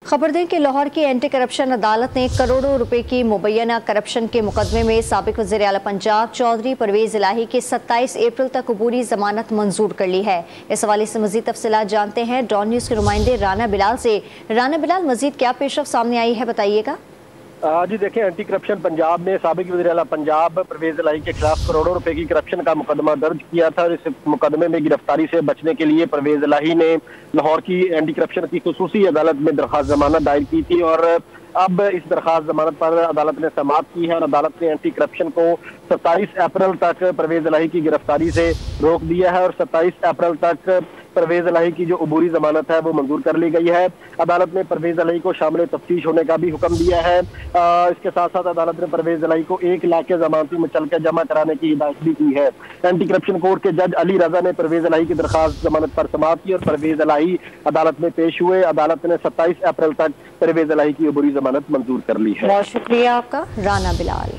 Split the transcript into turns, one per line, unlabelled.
खबर दें कि लाहौर की एंटी करप्शन अदालत ने करोड़ों रुपए की मुबैना करप्शन के मुकदमे में साबिक वज़ीर आला पंजाब चौधरी परवेज इलाही की 27 अप्रैल तक अबूरी जमानत मंजूर कर ली है। इस हवाले से मजीद तफसीलात जानते हैं डॉन न्यूज़ के नुमाइंदे राना बिलाल से। राना बिलाल, मजीद क्या पेशरफ सामने आई है, बताइएगा।
जी देखें, एंटी करप्शन पंजाब ने साबिक वज़ीर आला पंजाब परवेज इलाही के खिलाफ करोड़ों रुपए की करप्शन का मुकदमा दर्ज किया था और इस मुकदमे में गिरफ्तारी से बचने के लिए परवेज इलाही ने लाहौर की एंटी करप्शन की खुसूसी अदालत में दरख्वास्त जमानत दायर की थी और अब इस दरख्वास्त जमानत पर अदालत ने समाअत की है और अदालत ने एंटी करप्शन को 27 अप्रैल तक परवेज इलाही की गिरफ्तारी से रोक दिया है और 27 अप्रैल तक परवेज इलाही की जो अबूरी जमानत है वो मंजूर कर ली गई है। अदालत ने परवेज इलाही को शामिल तफ्तीश होने का भी हुक्म दिया है। इसके साथ साथ अदालत ने परवेज इलाही को 1 लाख के जमानती मुचलका जमा कराने की हिदायत भी की है। एंटी करप्शन कोर्ट के जज अली रजा ने परवेज इलाही की दरख्वास्त जमानत पर समाअत की और परवेज इलाही अदालत में पेश हुए। अदालत ने 27 अप्रैल तक परवेज इलाही की अबूरी जमानत मंजूर कर ली है।
बहुत शुक्रिया आपका राना बिलाल।